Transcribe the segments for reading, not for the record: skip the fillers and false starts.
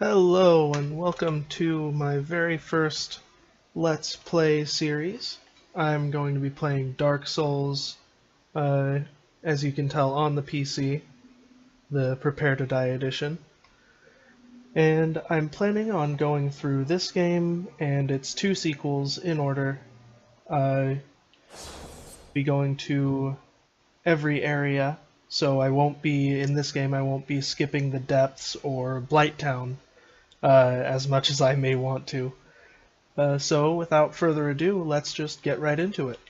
Hello and welcome to my very first Let's Play series. I'm going to be playing Dark Souls, uh, as you can tell on the PC, the Prepare to Die edition. And I'm planning on going through this game and its two sequels in order. Be going to every area, so in this game I won't be skipping the depths or Blighttown as much as I may want to. So, without further ado, let's just get right into it.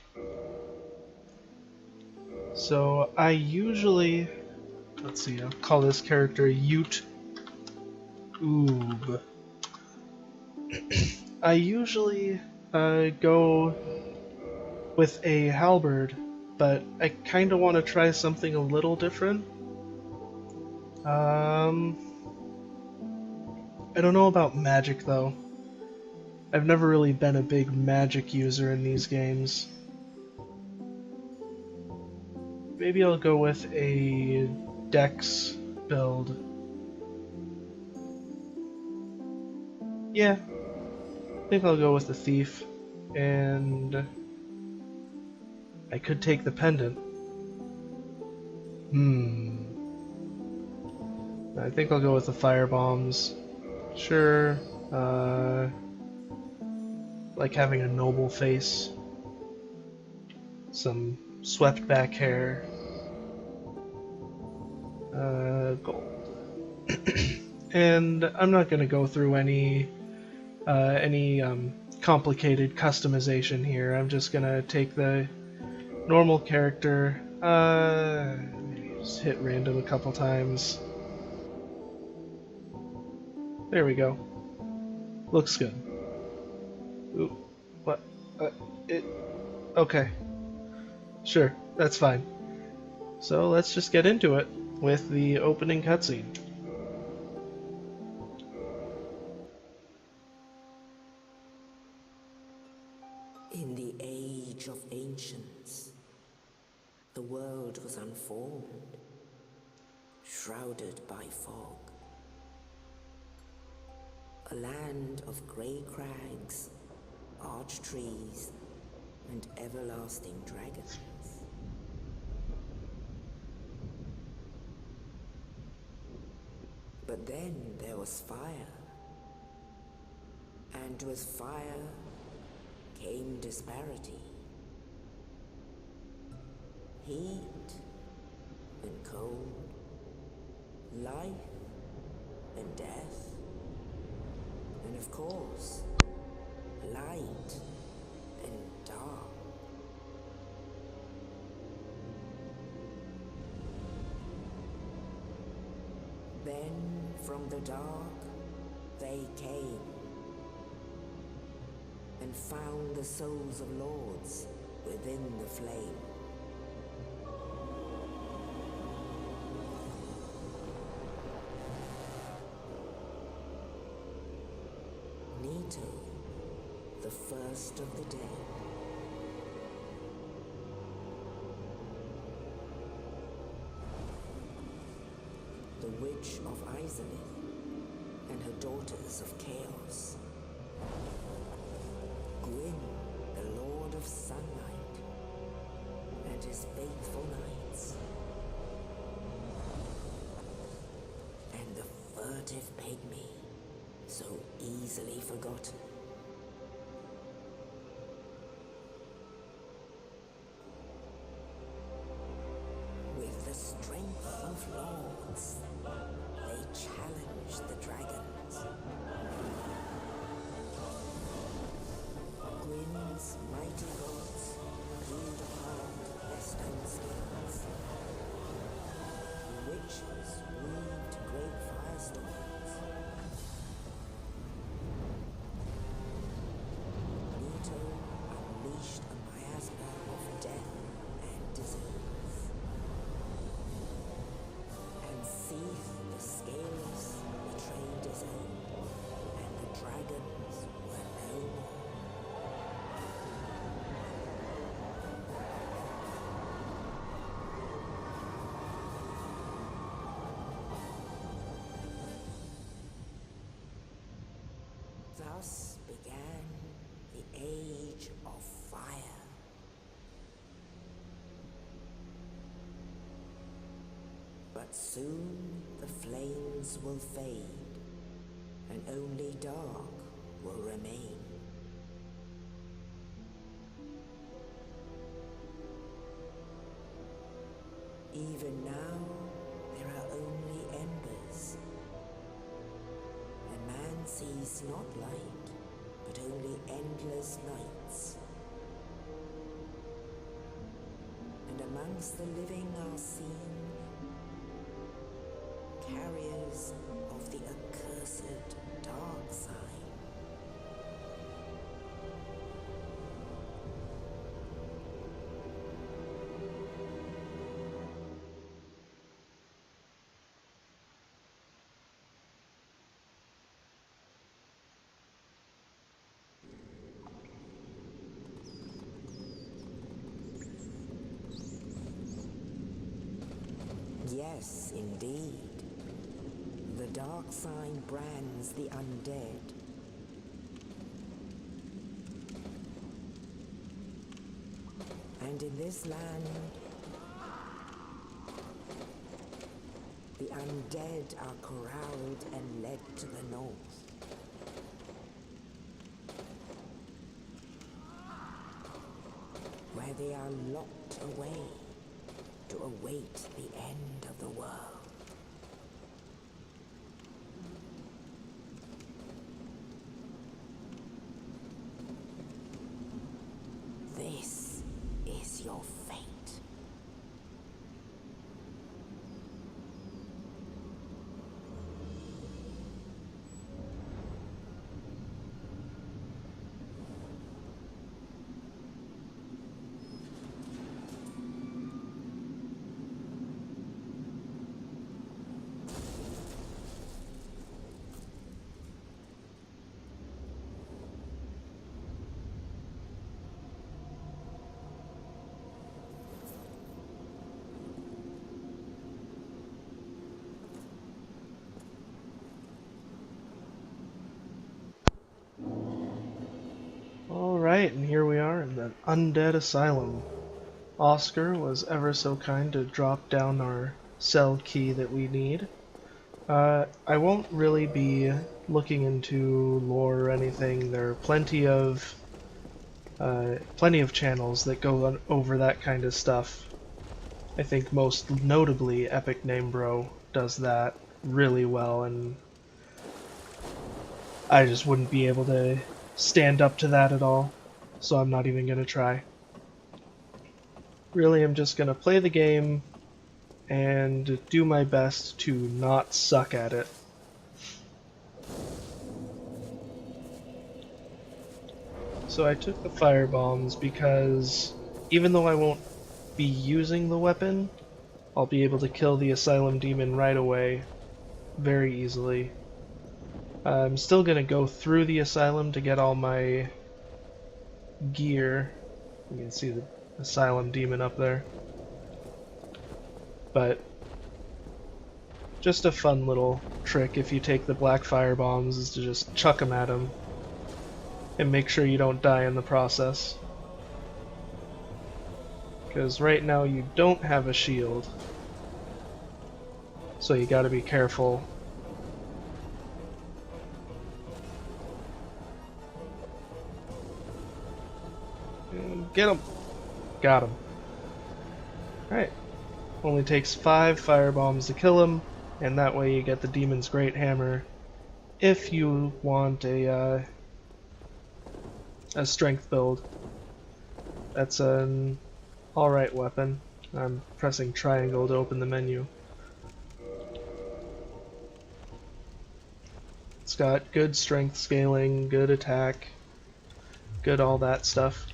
So, let's see, I'll call this character Ute Oob. I usually go with a halberd, but I kind of want to try something a little different. I don't know about magic though. I've never really been a big magic user in these games. Maybe I'll go with a dex build. Yeah, I think I'll go with the thief. And I could take the pendant. I think I'll go with the fire bombs. Sure. Like having a noble face. Some swept back hair. Gold. And I'm not gonna go through any complicated customization here. I'm just gonna take the normal character. Just hit random a couple times. There we go. Looks good. Ooh, what? Okay. Sure, that's fine. So let's just get into it with the opening cutscene. In the age of ancients, the world was unformed, shrouded by fog. A land of grey crags, arch trees, and everlasting dragons. But then there was fire, and with fire came disparity. Heat and cold, life and death, and of course, light and dark. Then from the dark they came and found the souls of lords within the flame. Nito, the first of the dead. The Witch of Izalith and her daughters of Chaos. Gwyn, the Lord of Sunlight, and his faithful knights. And the furtive pygmy, so easily forgotten. With the strength of lords, they challenged the dragons. Gwyn's mighty gods glued upon their stone skins. Witches weaved great firestorms. Thus began the Age of Fire. But soon the flames will fade, and only dark will remain. Even now, there are only embers, and man sees not light, but only endless nights. And amongst the living are seen carriers of the accursed dark sign. Yes, indeed. The dark sign brands the undead. And in this land, the undead are corralled and led to the north. Where they are locked away to await the end of the world. This is your fate. Alright, and here we are in the Undead Asylum. Oscar was ever so kind to drop down our cell key that we need. I won't really be looking into lore or anything. There are plenty of channels that go over that kind of stuff. I think most notably Epic Name Bro does that really well, and I just wouldn't be able to stand up to that at all, so I'm not even gonna try. Really, I'm just gonna play the game and do my best to not suck at it. So I took the fire bombs because even though I won't be using the weapon, I'll be able to kill the asylum demon right away, very easily. I'm still gonna go through the asylum to get all my gear. You can see the asylum demon up there. But just a fun little trick if you take the black fire bombs is to just chuck them at him and make sure you don't die in the process. Because right now you don't have a shield, so you gotta be careful. Get him! Got him. Alright. Only takes 5 fire bombs to kill him, and that way you get the demon's great hammer if you want a strength build. That's an alright weapon. I'm pressing triangle to open the menu. It's got good strength scaling, good attack, good all that stuff.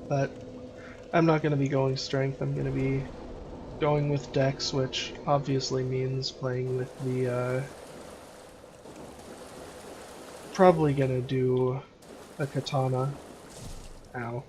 But I'm not going to be going strength, I'm going to be going with dex, which obviously means playing with the, probably going to do a katana. Ow.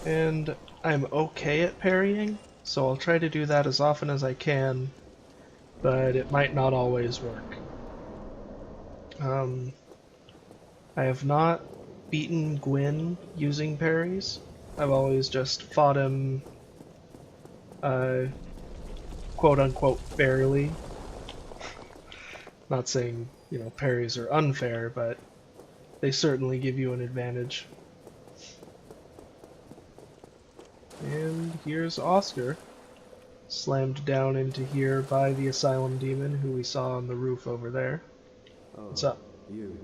And I'm okay at parrying, so I'll try to do that as often as I can, but it might not always work. I have not beaten Gwyn using parries. I've always just fought him, quote-unquote, barely. Not saying, parries are unfair, but they certainly give you an advantage. And here's Oscar, slammed down into here by the Asylum demon who we saw on the roof over there. Oh, What's up? You.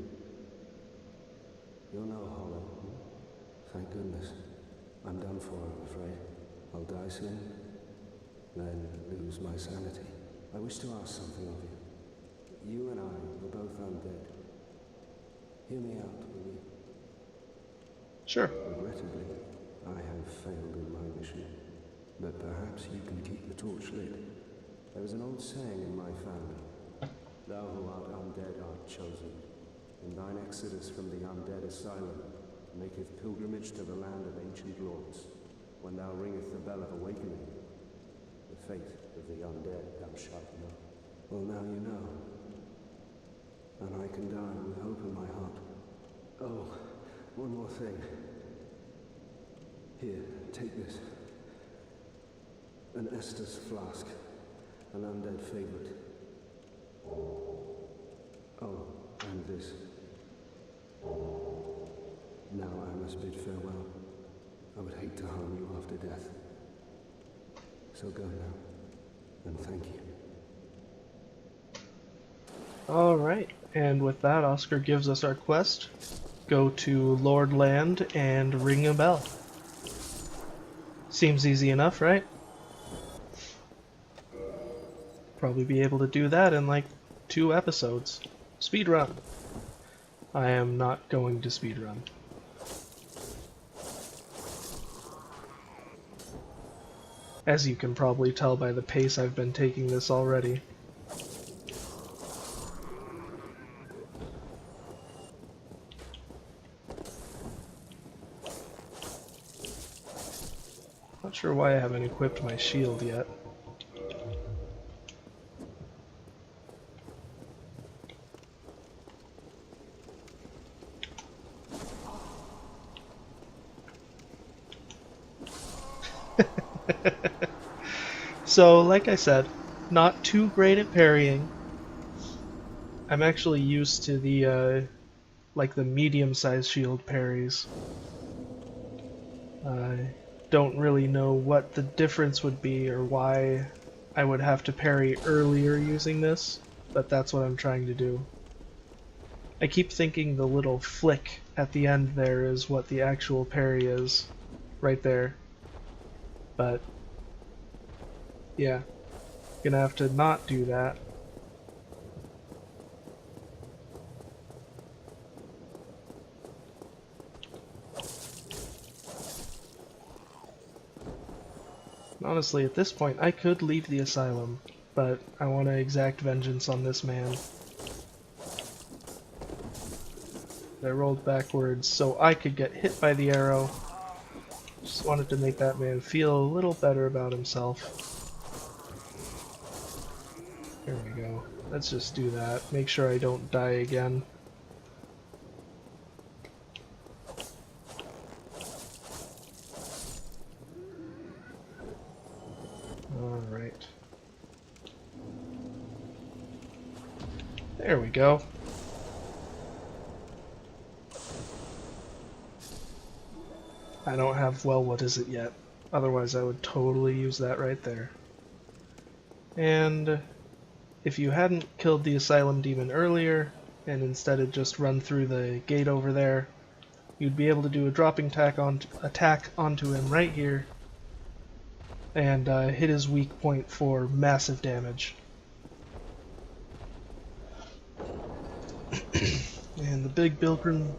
You're no hollow. Thank goodness. I'm done for, I'm afraid. I'll die soon, then lose my sanity. I wish to ask something of you. You and I were both undead. Hear me out, will you? Sure. Regrettably, I have failed in my mission, but perhaps you can keep the torch lit. There is an old saying in my family: thou who art undead art chosen. In thine exodus from the Undead Asylum, maketh pilgrimage to the land of ancient lords. When thou ringeth the bell of awakening, the fate of the undead thou shalt know. Well, now you know. And I can die with hope in my heart. Oh, one more thing. Here, take this. An Estus flask. An undead favorite. Oh, and this. Now I must bid farewell. I would hate to harm you after death. So go now, and thank you. Alright, and with that, Oscar gives us our quest. Go to Lord Land and ring a bell. Seems easy enough, right? Probably be able to do that in like 2 episodes. Speedrun. I am not going to speedrun. As you can probably tell by the pace I've been taking this already. Not sure why I haven't equipped my shield yet. So, like I said, not too great at parrying. I'm actually used to the, the medium-sized shield parries. I don't really know what the difference would be or why I would have to parry earlier using this, but that's what I'm trying to do. I keep thinking the little flick at the end there is what the actual parry is, right there. But yeah, gonna have to not do that. Honestly, at this point, I could leave the asylum, but I want to exact vengeance on this man. I rolled backwards so I could get hit by the arrow. Just wanted to make that man feel a little better about himself. There we go. Let's just do that. Make sure I don't die again. Alright. There we go. I don't have, well, what is it yet? Otherwise I would totally use that right there. And if you hadn't killed the Asylum Demon earlier, and instead had just run through the gate over there, you'd be able to do a dropping attack onto him right here, and hit his weak point for massive damage. And the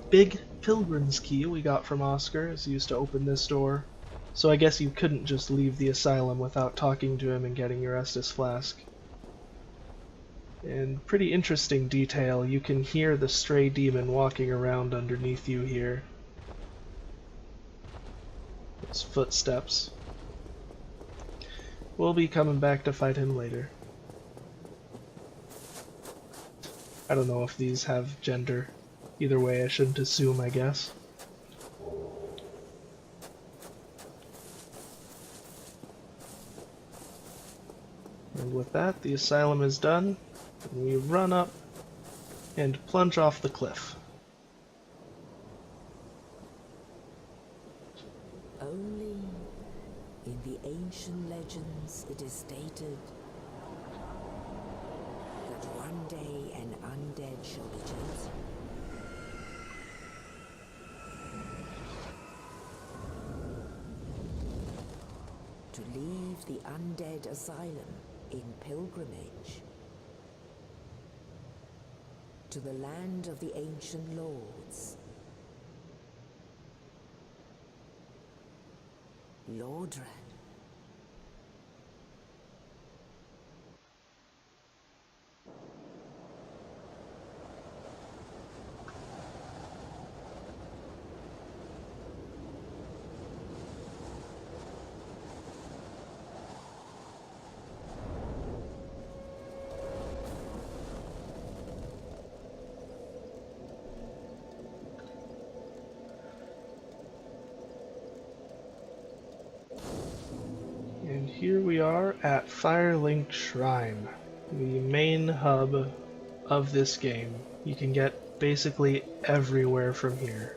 big Pilgrim's Key we got from Oscar is used to open this door. So I guess you couldn't just leave the asylum without talking to him and getting your Estus Flask. And pretty interesting detail, you can hear the stray demon walking around underneath you here. His footsteps. We'll be coming back to fight him later. I don't know if these have gender. Either way, I shouldn't assume, I guess. And with that, the asylum is done, and we run up and plunge off the cliff. Only in the ancient legends it is stated that one day an undead shall be chosen. To leave the Undead Asylum in pilgrimage to the land of the ancient lords. Lordran. And here we are at Firelink Shrine, the main hub of this game. You can get basically everywhere from here.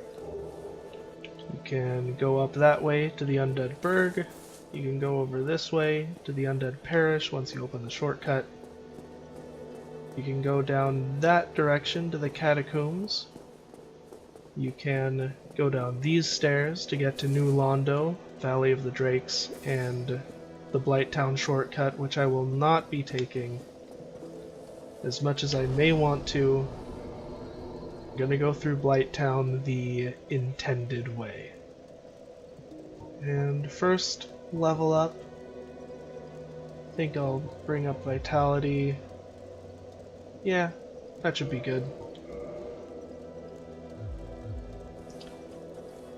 You can go up that way to the Undead Burg. You can go over this way to the Undead Parish once you open the shortcut. You can go down that direction to the Catacombs. You can go down these stairs to get to New Londo, Valley of the Drakes, and the Blighttown shortcut, which I will not be taking. As much as I may want to, I'm gonna go through Blighttown the intended way. And first, level up. I think I'll bring up Vitality. Yeah, that should be good.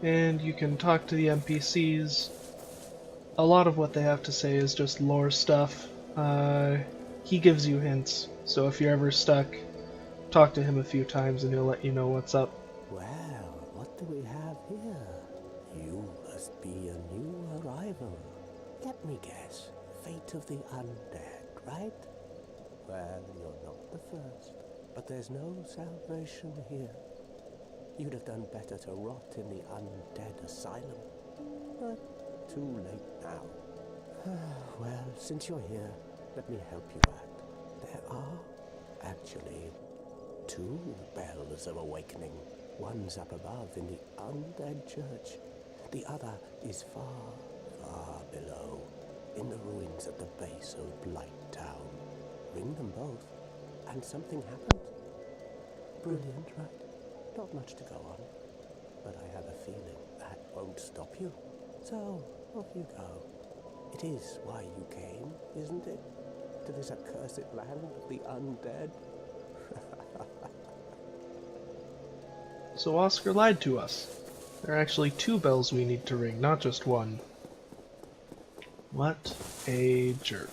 And you can talk to the NPCs. A lot of what they have to say is just lore stuff. He gives you hints, so if you're ever stuck, talk to him a few times and he'll let you know what's up. Well, what do we have here? You must be a new arrival. Let me guess. Fate of the undead, right? Well, you're not the first, but there's no salvation here. You'd have done better to rot in the Undead Asylum. But too late now. Well, since you're here, let me help you out. There are, actually, two bells of awakening. One's up above in the Undead Church. The other is far, far below, in the ruins at the base of Blighttown. Ring them both, and something happens. Brilliant, right? Not much to go on, but I have a feeling that won't stop you. So, off you go. It is why you came, isn't it? To this accursed land of the undead? So Oscar lied to us. There are actually two bells we need to ring, not just one. What a jerk.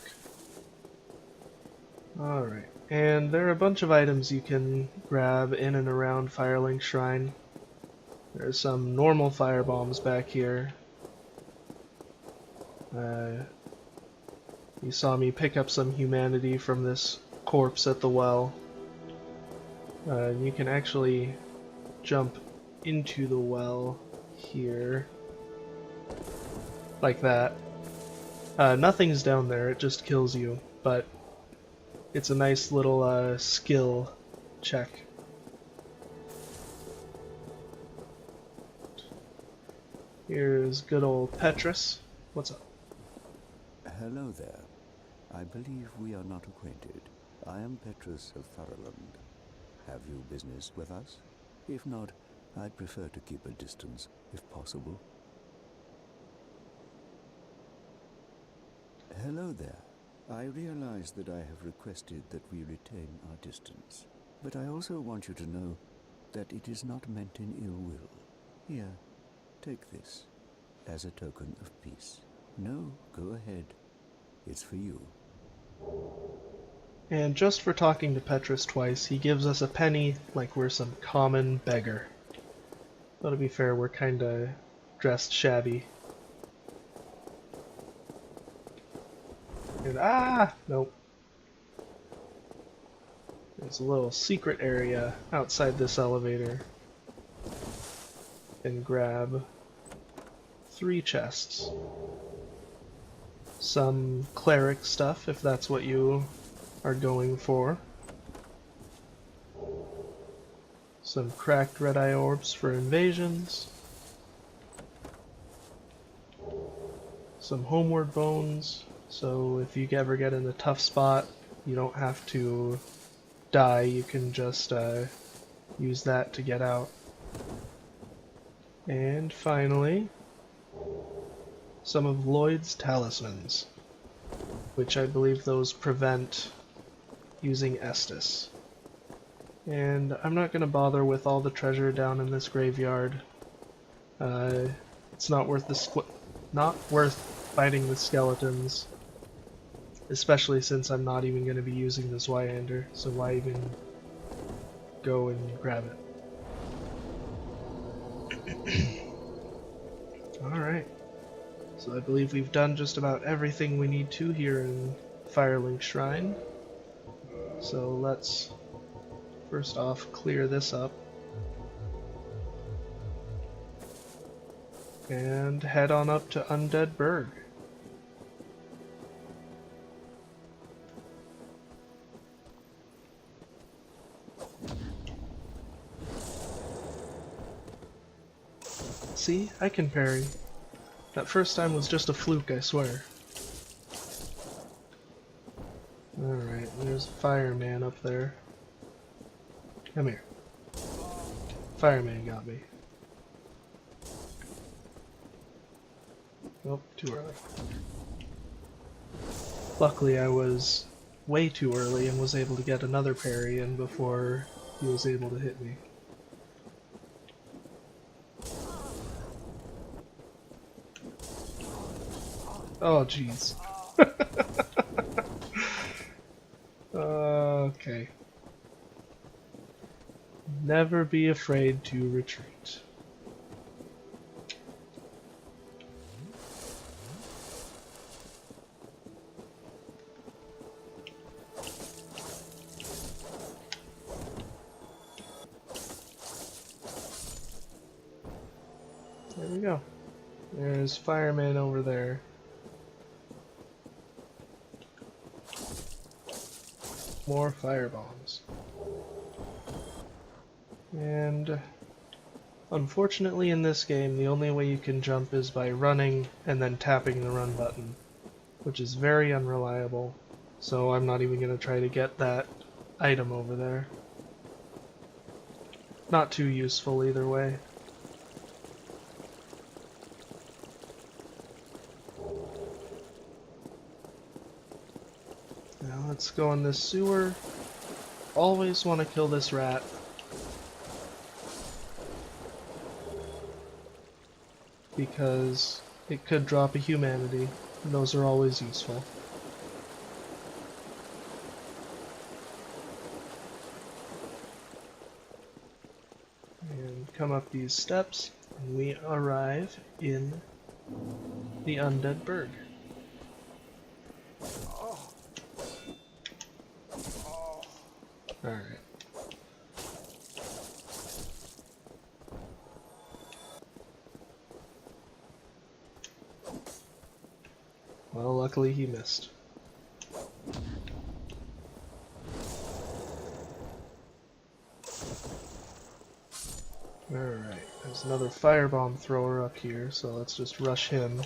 Alright, and there are a bunch of items you can grab in and around Firelink Shrine. There's some normal fire bombs back here. You saw me pick up some humanity from this corpse at the well. You can actually jump into the well here. Like that. Nothing's down there, it just kills you, but it's a nice little skill check. Here's good old Petrus. What's up? Hello there. I believe we are not acquainted. I am Petrus of Tharaland. Have you business with us? If not, I'd prefer to keep a distance, if possible. Hello there. I realize that I have requested that we retain our distance, but I also want you to know that it is not meant in ill will. Here, take this. as a token of peace. No, go ahead. It's for you. And just for talking to Petrus twice, he gives us a penny like we're some common beggar. Though to be fair, we're kinda dressed shabby. And nope. There's a little secret area outside this elevator. And grab 3 chests. Some cleric stuff, if that's what you are going for. Some cracked red-eye orbs for invasions. Some homeward bones, so if you ever get in a tough spot, you don't have to die, you can just use that to get out. And finally, some of Lloyd's talismans, which I believe those prevent using Estus. And I'm not going to bother with all the treasure down in this graveyard. It's not worth fighting the skeletons, especially since I'm not even going to be using the Zweihander, so why even go and grab it? Alright, so I believe we've done just about everything we need to here in Firelink Shrine. So let's first off clear this up and head on up to Undead Burg. See, I can parry. That first time was just a fluke, I swear. Alright, there's Fireman up there. Come here. Fireman got me. Oh, too early. Luckily I was way too early and was able to get another parry in before he was able to hit me. Oh, jeez. Okay. Never be afraid to retreat. There we go. There's Fireman over there. More firebombs. And unfortunately in this game the only way you can jump is by running and then tapping the run button, which is very unreliable, so I'm not even going to try to get that item over there. Not too useful either way. Now let's go in this sewer. Always want to kill this rat. Because it could drop a humanity, and those are always useful. And come up these steps, and we arrive in the Undead Burg. Alright. Well, luckily he missed. Alright, there's another firebomb thrower up here, so let's just rush him.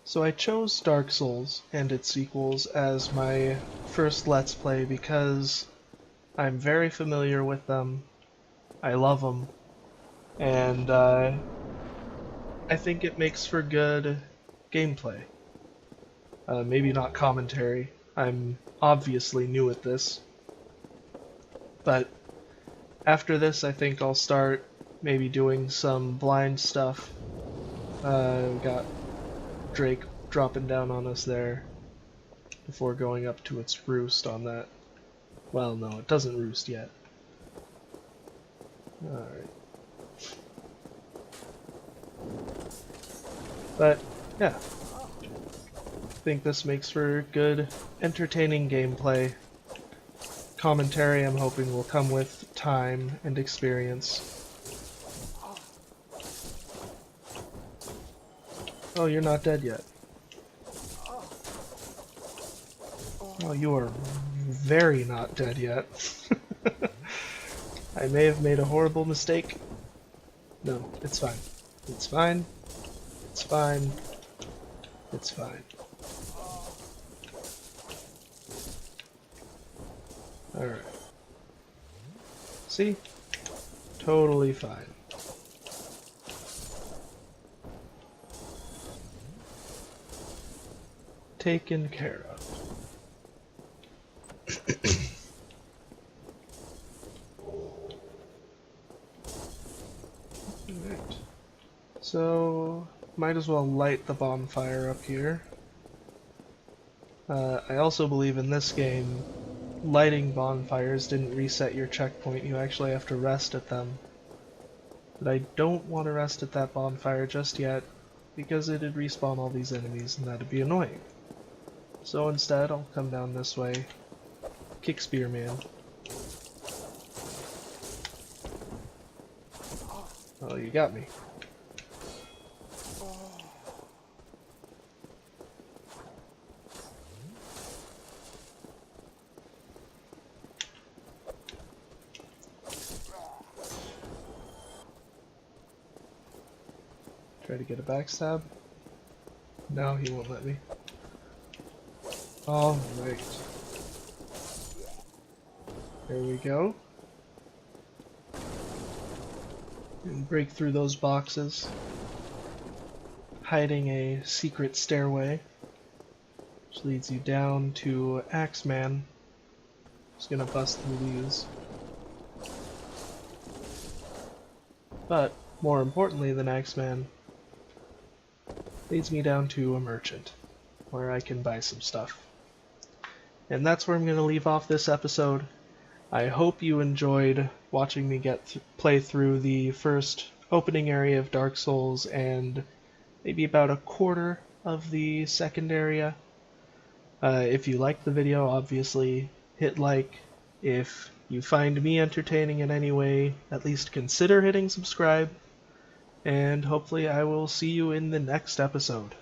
So I chose Dark Souls and its sequels as my first Let's Play because I'm very familiar with them, I love them, and I I think it makes for good gameplay. Maybe not commentary. I'm obviously new at this. But after this, I think I'll start maybe doing some blind stuff. We got Drake dropping down on us there before going up to its roost on that. Well, no, it doesn't roost yet. Alright. But, yeah. I think this makes for good, entertaining gameplay. Commentary I'm hoping will come with time and experience. Oh, you're not dead yet. Oh, you are very not dead yet. I may have made a horrible mistake. No, it's fine. It's fine. It's fine. It's fine. Alright. See? Totally fine. Taken care of. Alright. So, might as well light the bonfire up here. I also believe in this game, lighting bonfires didn't reset your checkpoint, you actually have to rest at them. But I don't want to rest at that bonfire just yet, because it'd respawn all these enemies and that'd be annoying. So instead, I'll come down this way, kick Spearman. Oh, you got me. Try to get a backstab. No, he won't let me. Alright. There we go. And break through those boxes. Hiding a secret stairway, which leads you down to Axeman. Just gonna bust through these. But, more importantly than Axeman, leads me down to a merchant, where I can buy some stuff. And that's where I'm going to leave off this episode. I hope you enjoyed watching me play through the first opening area of Dark Souls and maybe about a quarter of the second area. If you liked the video, obviously hit like. If you find me entertaining in any way, at least consider hitting subscribe. And hopefully I will see you in the next episode.